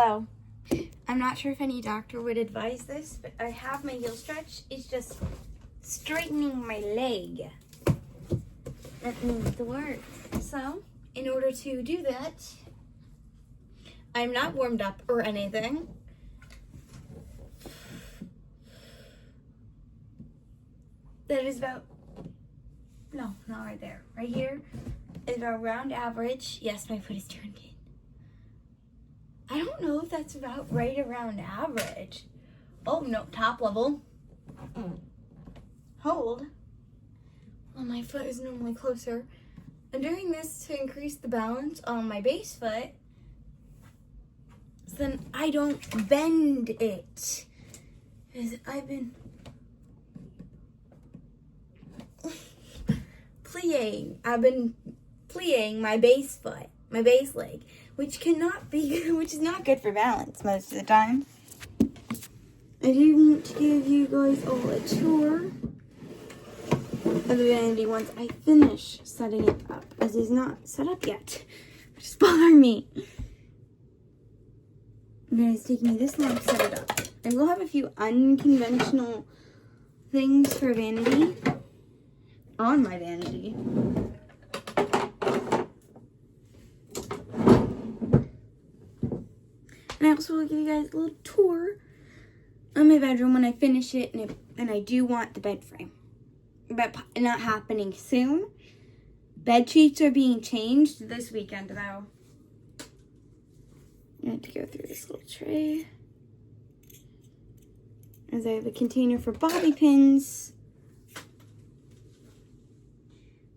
So, I'm not sure if any doctor would advise this, but I have my heel stretch. It's just straightening my leg. That means the word. So, in order to do that, I'm not warmed up or anything. That is about, no, not right there. Right here is about round average. Yes, my foot is turned in. I don't know if that's about right around average. Oh, no, top level. Hold. Well, my foot is normally closer. I'm doing this to increase the balance on my base foot, so then I don't bend it. Because I've been plying my base foot, my base leg, which is not good for balance most of the time. I do want to give you guys all a tour of the Vanity once I finish setting it up, as it's not set up yet, which is bothering me. It's taking me this long to set it up. I will have a few unconventional things for Vanity on my Vanity. And I also will give you guys a little tour of my bedroom when I finish it, and I do want the bed frame. But not happening soon. Bed sheets are being changed this weekend, though. I have to go through this little tray. As I have a container for bobby pins.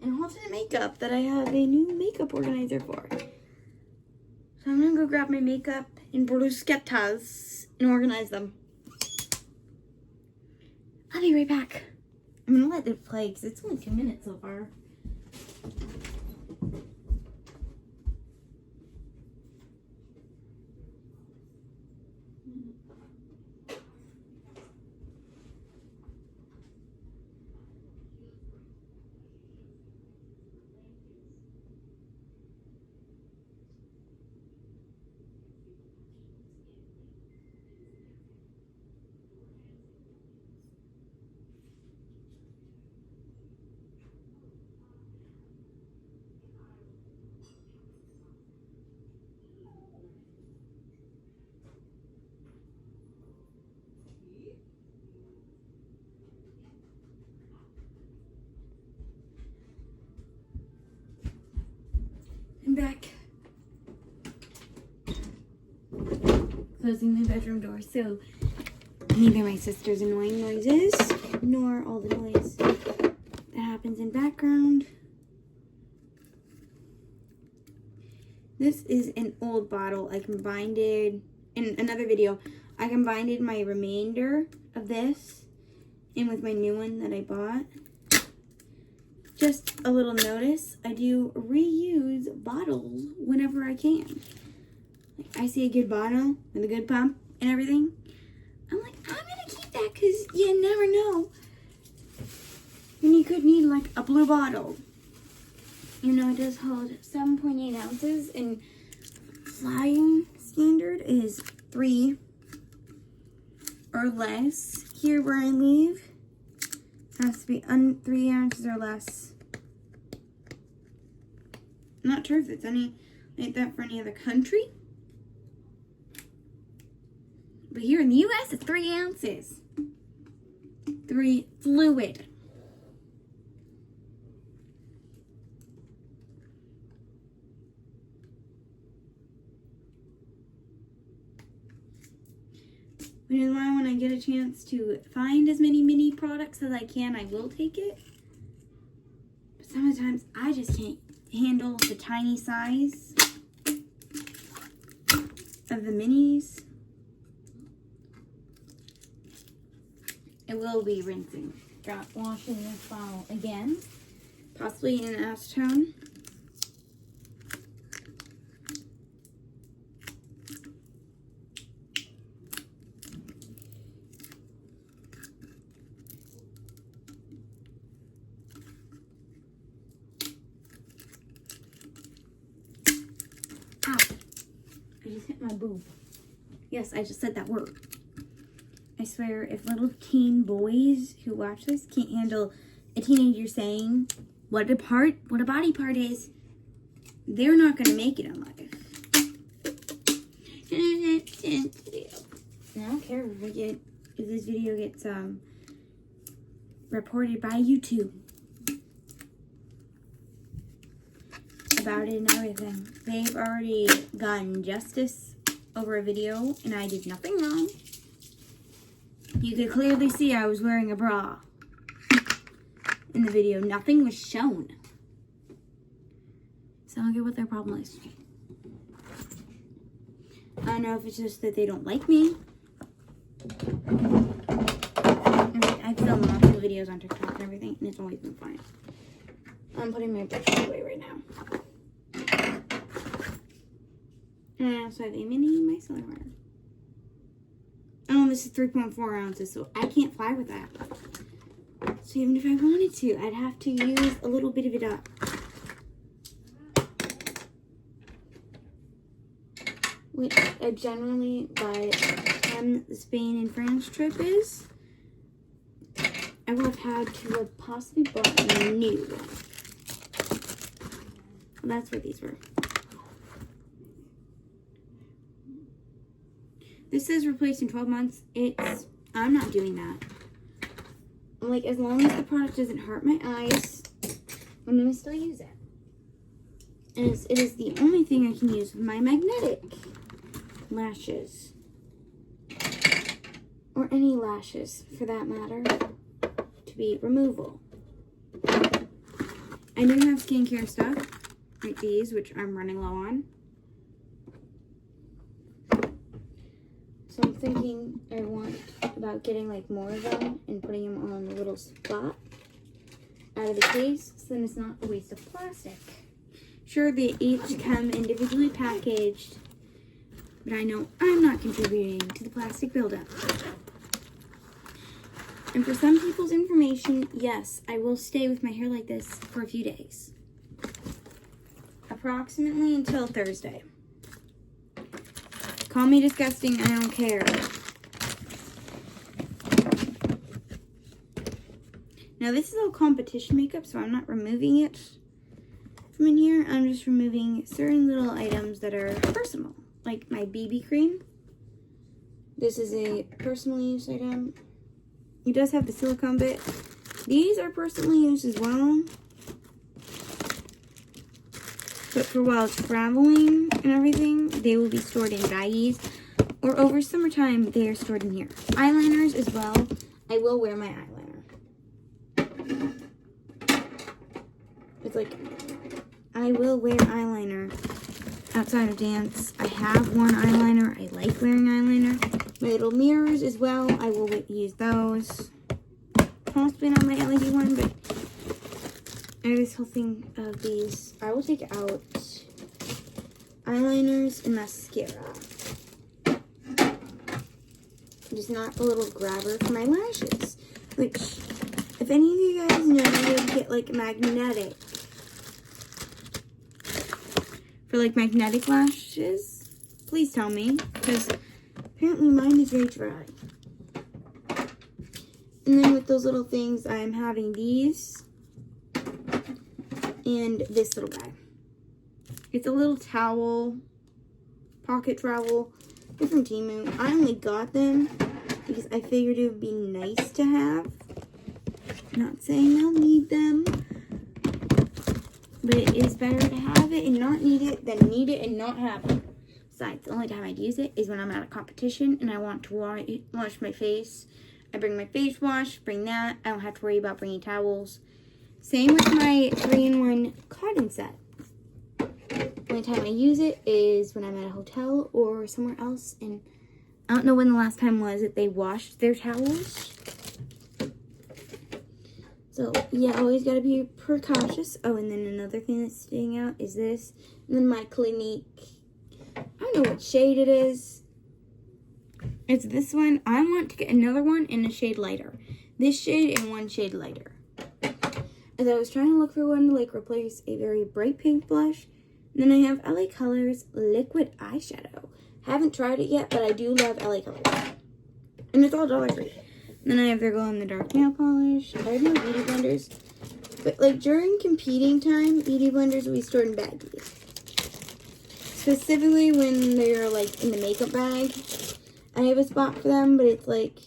And alternate makeup that I have a new makeup organizer for. So I'm gonna go grab my makeup in bruschettas and organize them. I'll be right back. I'm gonna let it play because it's only 2 minutes so far. I'm back. Closing my bedroom door, so neither my sister's annoying noises nor all the noise that happens in background. This is an old bottle. I combined it in another video. I combined my remainder of this in with my new one that I bought. Just a little notice, I do reuse bottles whenever I can. Like, I see a good bottle with a good pump and everything. I'm like, I'm gonna keep that because you never know when you could need like a blue bottle. You know, it does hold 7.8 ounces, and flying standard is 3 or less. Here where I live, it has to be 3 ounces or less. I'm not sure if it's any like that for any other country. But here in the US, it's 3 ounces. 3 fluid. Which is why when I get a chance to find as many mini products as I can, I will take it. But sometimes I just can't handle the tiny size of the minis. I will be rinsing, washing this bottle again, possibly in acetone. Ow. I just hit my boob. Yes, I just said that word. I swear, if little teen boys who watch this can't handle a teenager saying what a body part is, they're not going to make it in life. I don't care if this video gets reported by YouTube about it and everything. They've already gotten justice over a video, and I did nothing wrong. You could clearly see I was wearing a bra in the video. Nothing was shown. So I don't get what their problem is. I don't know if it's just that they don't like me. I film lots of videos on TikTok and everything, and it's always been fine. I'm putting my brush away right now. And I also have a mini micellar water. Oh, this is 3.4 ounces, so I can't fly with that. So even if I wanted to, I'd have to use a little bit of it up. Which I generally, by the time the Spain and France trip is, I would have had to have possibly bought a new one. Well, that's what these were. This says replace in 12 months. I'm not doing that. Like, as long as the product doesn't hurt my eyes, I'm going to still use it. And it is the only thing I can use with my magnetic lashes. Or any lashes, for that matter, to be removable. I do have skincare stuff, like these, which I'm running low on. So I'm thinking about getting like more of them and putting them on a little spot out of the case, so then it's not a waste of plastic. Sure, they each come individually packaged, but I know I'm not contributing to the plastic buildup. And for some people's information, yes, I will stay with my hair like this for a few days. Approximately until Thursday. Call me disgusting, I don't care. Now this is all competition makeup, so I'm not removing it from in here. I'm just removing certain little items that are personal, like my BB cream. This is a personal use item. It does have the silicone bit. These are personal use as well. But for while traveling and everything, they will be stored in baggies. Or over summertime, they are stored in here. Eyeliners as well. I will wear my eyeliner. It's like, I will wear eyeliner outside of dance. I have worn eyeliner. I like wearing eyeliner. My little mirrors as well. I will use those. Possibly not my LED one, but I have this whole thing of these. I will take out eyeliners and mascara. Just not a little grabber for my lashes. Which, if any of you guys know how to get like magnetic, for like magnetic lashes, please tell me. Because apparently mine is very dry. And then with those little things, I'm having these. And this little guy. It's a little towel, pocket towel. They're from Temu. I only got them because I figured it would be nice to have. Not saying I'll need them, but it is better to have it and not need it than need it and not have it. Besides, the only time I'd use it is when I'm at a competition and I want to wash my face. I bring my face wash, bring that. I don't have to worry about bringing towels. Same with my 3-in-1 cotton set. The only time I use it is when I'm at a hotel or somewhere else. And I don't know when the last time was that they washed their towels. So, yeah, always got to be precautious. Oh, and then another thing that's sticking out is this. And then my Clinique. I don't know what shade it is. It's this one. I want to get another one in a shade lighter. This shade and one shade lighter. As I was trying to look for one to like replace a very bright pink blush. And then I have LA Colors Liquid Eyeshadow. Haven't tried it yet, but I do love LA Colors. And it's all $1.03. Then I have their glow-in-the-dark nail polish. I have no beauty blenders. But, like, during competing time, beauty blenders will be stored in baggies. Specifically when they're, like, in the makeup bag. I have a spot for them, but it's, like,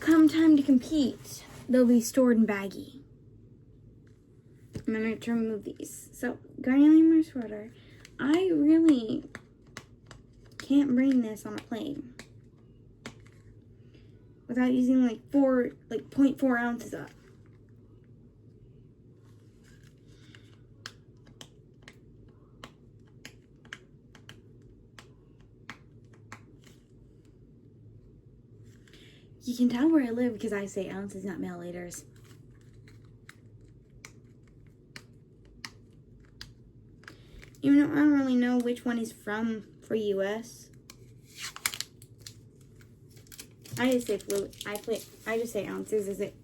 come time to compete, they'll be stored in baggie. And I'm going to remove these. So, Garnier sweater. I really can't bring this on a plane without using like 0.4 ounces up. You can tell where I live because I say ounces, not milliliters. Even though I don't really know which one is for US. I just say fluid. I just say ounces. Is it?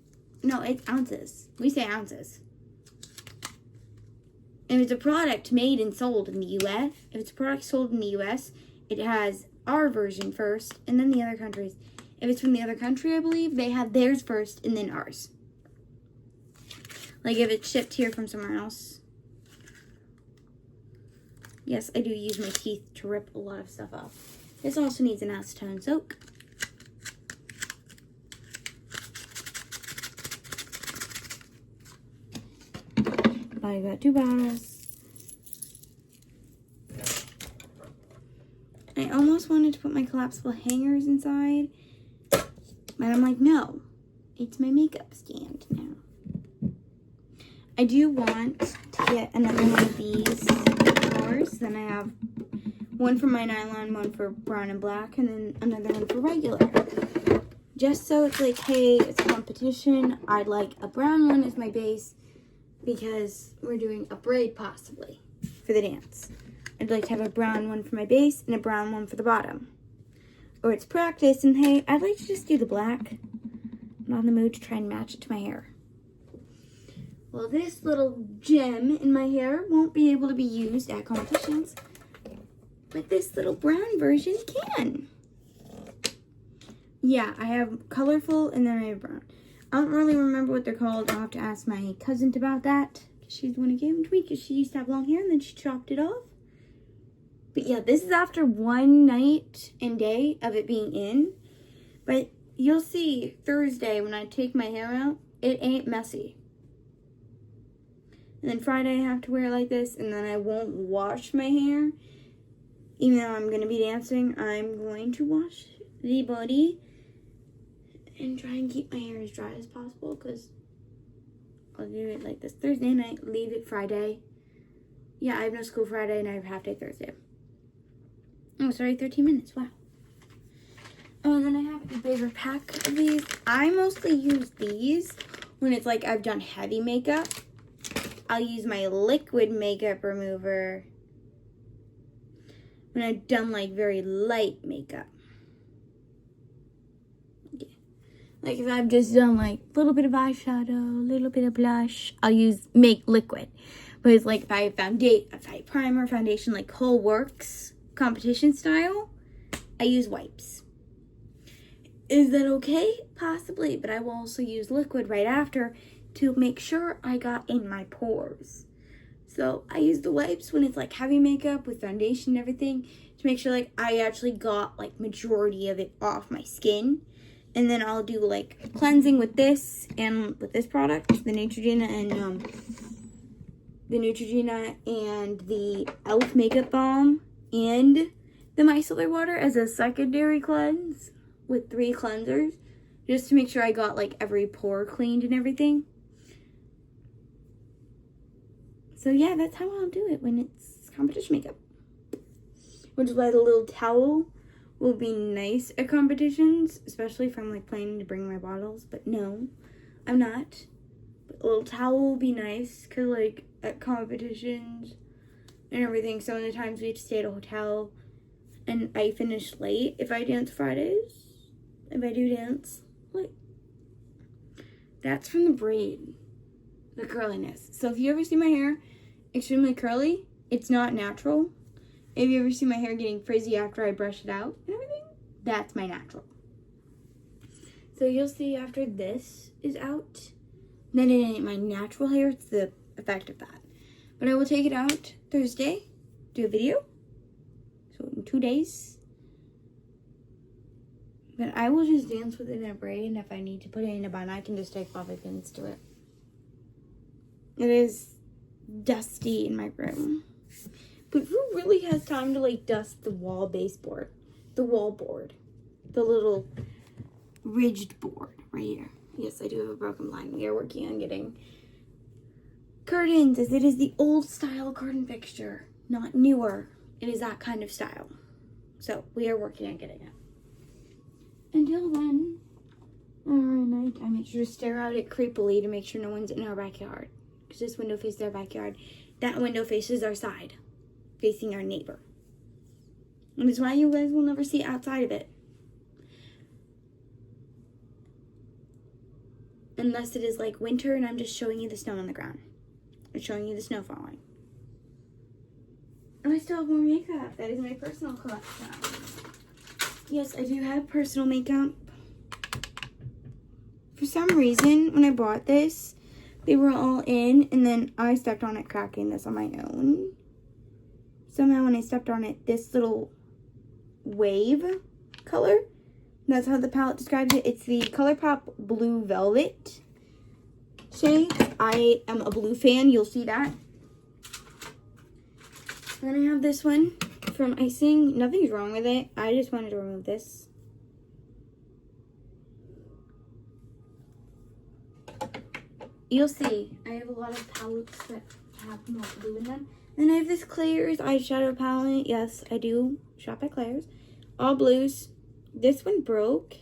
No, it's ounces. We say ounces. If it's a product made and sold in the US, it has our version first and then the other countries. If it's from the other country, I believe, they have theirs first and then ours. Like if it's shipped here from somewhere else. Yes, I do use my teeth to rip a lot of stuff off. This also needs an acetone soak. I got 2 bottles. I almost wanted to put my collapsible hangers inside, but I'm like, no, it's my makeup stand now. I do want to get another one of these drawers. Then I have one for my nylon, one for brown and black, and then another one for regular. Just so it's like, hey, it's a competition. I'd like a brown one as my base because we're doing a braid possibly for the dance. I'd like to have a brown one for my base and a brown one for the bottom. Or it's practice, and hey, I'd like to just do the black. I'm not in the mood to try and match it to my hair. Well, this little gem in my hair won't be able to be used at competitions, but this little brown version can. Yeah, I have colorful and then I have brown. I don't really remember what they're called. I'll have to ask my cousin about that. She's the one who gave them to me because she used to have long hair and then she chopped it off. But yeah, this is after one night and day of it being in. But you'll see Thursday when I take my hair out, it ain't messy. And then Friday I have to wear it like this, and then I won't wash my hair. Even though I'm going to be dancing, I'm going to wash the body and try and keep my hair as dry as possible, because I'll do it like this Thursday night, leave it Friday. Yeah, I have no school Friday and I have half day Thursday. Oh, sorry, 13 minutes, wow. Oh, and then I have a bigger pack of these. I mostly use these when it's like I've done heavy makeup. I'll use my liquid makeup remover when I've done like very light makeup. Like if I've just done like a little bit of eyeshadow, a little bit of blush, I'll use make liquid. But it's like if I have primer, foundation, like whole works, competition style, I use wipes. Is that okay? Possibly, but I will also use liquid right after to make sure I got in my pores. So I use the wipes when it's like heavy makeup with foundation and everything to make sure like I actually got like majority of it off my skin. And then I'll do like cleansing with this and with this product, the Neutrogena and the e.l.f. makeup balm and the micellar water as a secondary cleanse with 3 cleansers, just to make sure I got like every pore cleaned and everything. So yeah, that's how I'll do it when it's competition makeup. Which is why the little towel will be nice at competitions, especially if I'm like planning to bring my bottles, but no, I'm not. But a little towel will be nice, because like at competitions and everything, some of the times we have to stay at a hotel and I finish late if I dance Fridays. If I do dance late. That's from the braid, the curliness. So if you ever see my hair extremely curly, it's not natural. Have you ever seen my hair getting frizzy after I brush it out and everything? That's my natural. So you'll see after this is out, then it ain't my natural hair, it's the effect of that. But I will take it out Thursday, do a video. So in 2 days. But I will just dance with it in a braid, and if I need to put it in a bun, I can just take bobby pins to it. It is dusty in my room. But who really has time to like dust the wall baseboard? The wall board. The little ridged board right here. Yes, I do have a broken blind. We are working on getting curtains, as it is the old style curtain fixture, not newer. It is that kind of style. So we are working on getting it. Until then, every night I make sure to stare out it creepily to make sure no one's in our backyard. Because this window faces our backyard. That window faces our side, facing our neighbor. And that's why you guys will never see outside of it. Unless it is like winter and I'm just showing you the snow on the ground. Or showing you the snow falling. And I still have more makeup. That is my personal collection. Yes, I do have personal makeup. For some reason, when I bought this, they were all in, and then I stepped on it cracking this on my own. Somehow when I stepped on it, this little wave color, that's how the palette describes it. It's the ColourPop Blue Velvet shade. I am a blue fan, you'll see that. And then I have this one from Icing. Nothing's wrong with it. I just wanted to remove this. You'll see. I have a lot of palettes that have more blue in them. Then I have this Claire's eyeshadow palette. Yes, I do shop at Claire's. All blues. This one broke.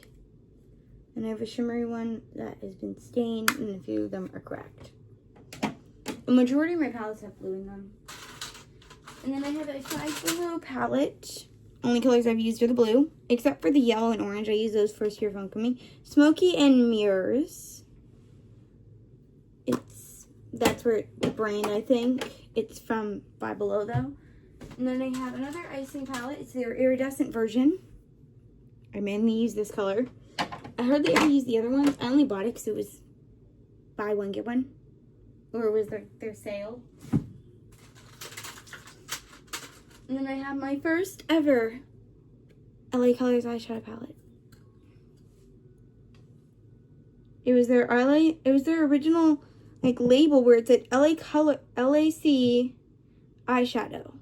And I have a shimmery one that has been stained, and a few of them are cracked. The majority of my palettes have blue in them. And then I have a 5 Below palette. Only colors I've used are the blue. Except for the yellow and orange. I use those first year of homecoming. Smoky and Mirrors. That's where the brand, I think. It's from 5 Below though. And then I have another Icing palette. It's their iridescent version. I mainly use this color. I hardly ever use the other ones. I only bought it because it was buy one, get one. Or it was their sale. And then I have my first ever LA Colors eyeshadow palette. It was their original like label where it said LAC eyeshadow.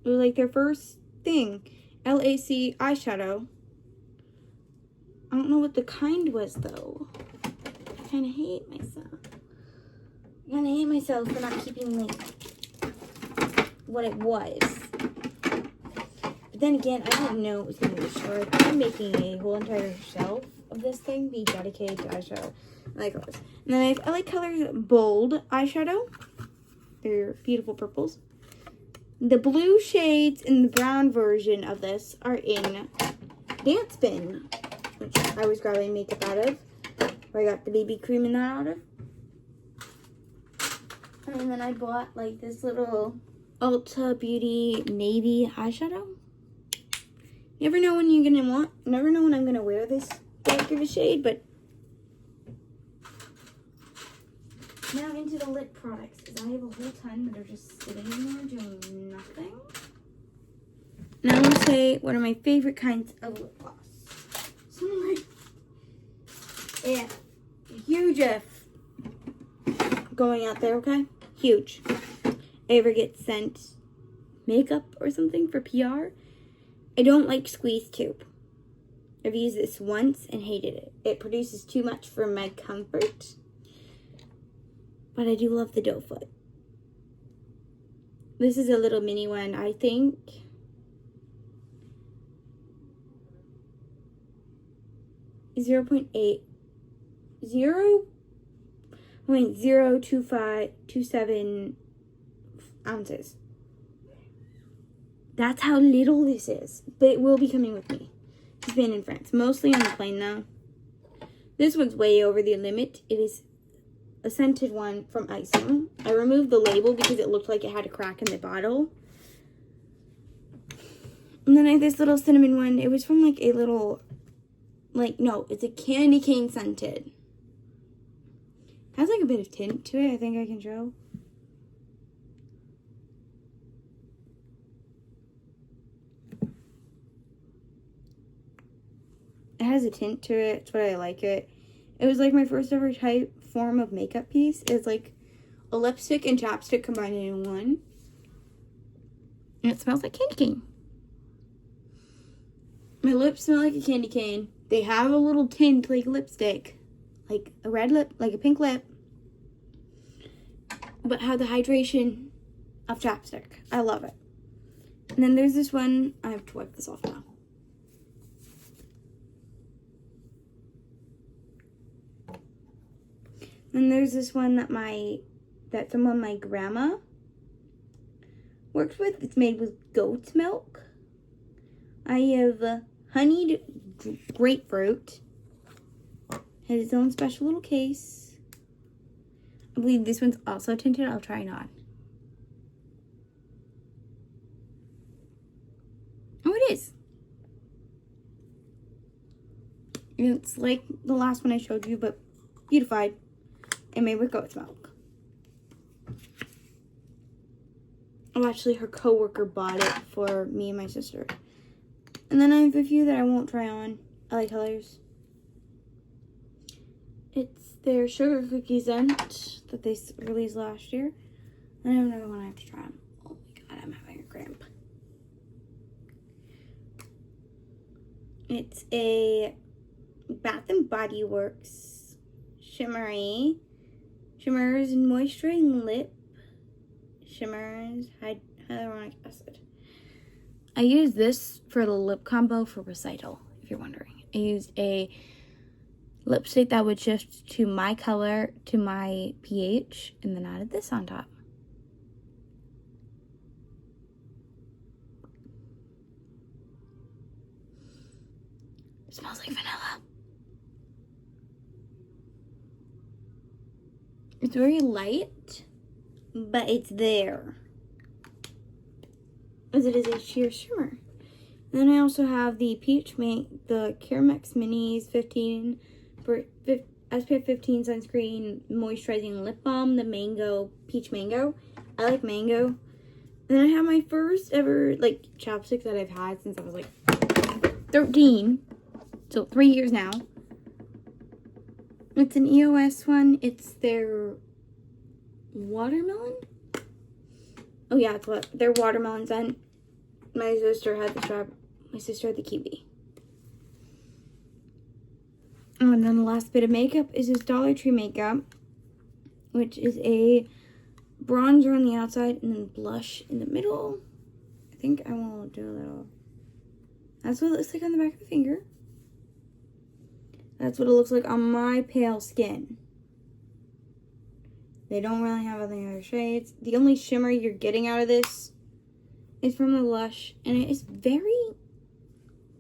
It was like their first thing. LAC eyeshadow. I don't know what the kind was though. I kinda hate myself. I kinda hate myself for not keeping like what it was. But then again, I didn't know it was gonna be short. I'm making a whole entire shelf of this thing be dedicated to eyeshadow. I like colors. And then I have LA Colors Bold eyeshadow. They're beautiful purples. The blue shades and the brown version of this are in Dance Bin, which I was grabbing makeup out of. Where I got the BB cream in that out of. And then I bought like this little Ulta Beauty navy eyeshadow. You never know when you're gonna want. Never know when I'm gonna wear this dark of a shade, but now into the lip products, because I have a whole ton that are just sitting in there doing nothing. Now I'm gonna say one of my favorite kinds of lip gloss. So like, yeah, huge F going out there, okay? Huge. I ever get sent makeup or something for PR, I don't like squeeze tube. I've used this once and hated it. It produces too much for my comfort. But I do love the doe foot. This is a little mini one, I think. 0.02527 ounces. That's how little this is. But it will be coming with me. It's been in France. Mostly on the plane though. This one's way over the limit. It is a scented one from Icing. I removed the label because it looked like it had a crack in the bottle. And then I have this little cinnamon one. It was from like a little, like, no, it's a candy cane scented. Has like a bit of tint to it, I think I can show. It has a tint to it. It's what I like it. It was like my first ever form of makeup piece. It's like a lipstick and chapstick combined in one. And it smells like candy cane. My lips smell like a candy cane. They have a little tint like lipstick. Like a red lip, like a pink lip. But have the hydration of chapstick. I love it. And then there's this one. I have to wipe this off now. And there's this one that someone my grandma works with. It's made with goat's milk. I have honeyed grapefruit. Has its own special little case. I believe this one's also tinted. I'll try it on. Oh, it is. It's like the last one I showed you, but beautified and made with goat's milk. Oh, actually, her coworker bought it for me and my sister. And then I have a few that I won't try on. LA Colors. It's their sugar cookie scent that they released last year. And I have another one I have to try on. Oh my god, I'm having a cramp. It's a Bath and Body Works Shimmers and Moisturizing Lip Shimmers Hyaluronic Acid. I used this for the lip combo for recital, if you're wondering. I used a lipstick that would shift to my color, to my pH, and then added this on top. It smells like vanilla. It's very light, but it's there. As it is a sheer shimmer. And then I also have the the Carmex Minis 15 for SPF 15 sunscreen moisturizing lip balm, the peach mango. I like mango. And then I have my first ever like chapstick that I've had since I was like 13. So 3 years now. It's an EOS one. It's their watermelon. Oh yeah, it's what their watermelon scent. My sister had the kiwi. Oh, and then the last bit of makeup is this Dollar Tree makeup, which is a bronzer on the outside and then blush in the middle. I think I will do a little. That's what it looks like on the back of the finger. That's what it looks like on my pale skin. They don't really have any other shades. The only shimmer you're getting out of this is from the Lush, and it is very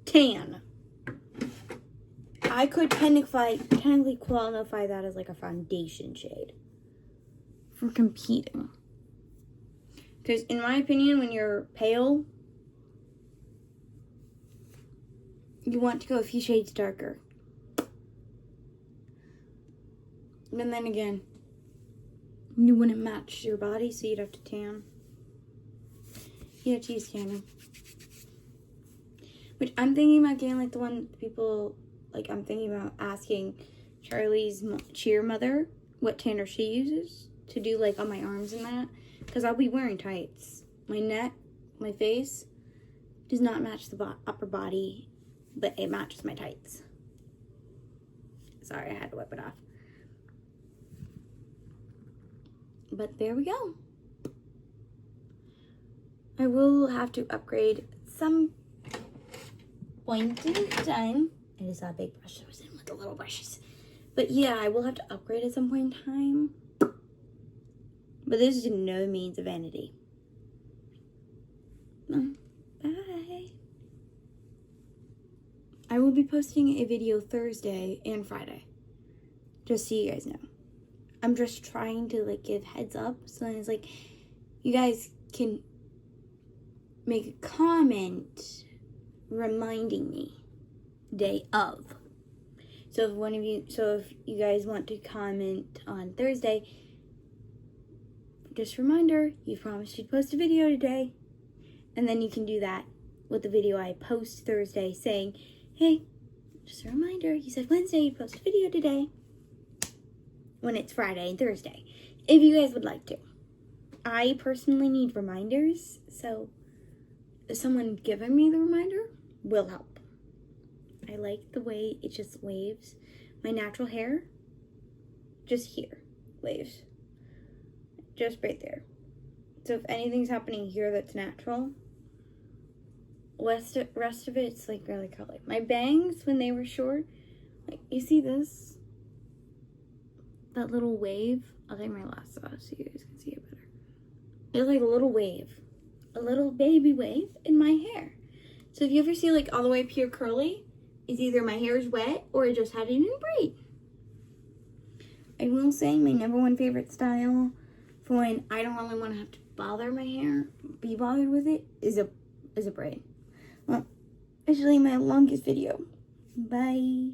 tan. I could technically qualify that as like a foundation shade for competing. Because in my opinion, when you're pale, you want to go a few shades darker. And then again, you wouldn't match your body, so you'd have to tan. You'd have to use tanning. Which I'm thinking about getting like the one people, like I'm thinking about asking Charlie's cheer mother what tanner she uses to do like on my arms and that. Because I'll be wearing tights. My neck, my face does not match the upper body, but it matches my tights. Sorry, I had to whip it off. But there we go. I will have to upgrade some point in time. It is that big brush. I was in with the little brushes. But yeah, I will have to upgrade at some point in time. But this is no means a vanity. Bye. I will be posting a video Thursday and Friday. Just so you guys know. I'm just trying to like give heads up. So it's like you guys can make a comment reminding me day of. So if you guys want to comment on Thursday, just a reminder, you promised you'd post a video today. And then you can do that with the video I post Thursday saying, hey, just a reminder, you said Wednesday you'd post a video today. When it's Friday and Thursday. If you guys would like to. I personally need reminders, so someone giving me the reminder will help. I like the way it just waves. My natural hair, just here, waves. Just right there. So if anything's happening here that's natural, rest of it's like really curly. My bangs, when they were short, like you see this? That little wave. I'll take my glasses off so you guys can see it better. It's like a little wave. A little baby wave in my hair. So if you ever see like all the way up here curly, it's either my hair is wet or I just had it in braid. I will say my number one favorite style for when I don't really want to have to bother my hair, be bothered with it, is a braid. Well, actually my longest video. Bye.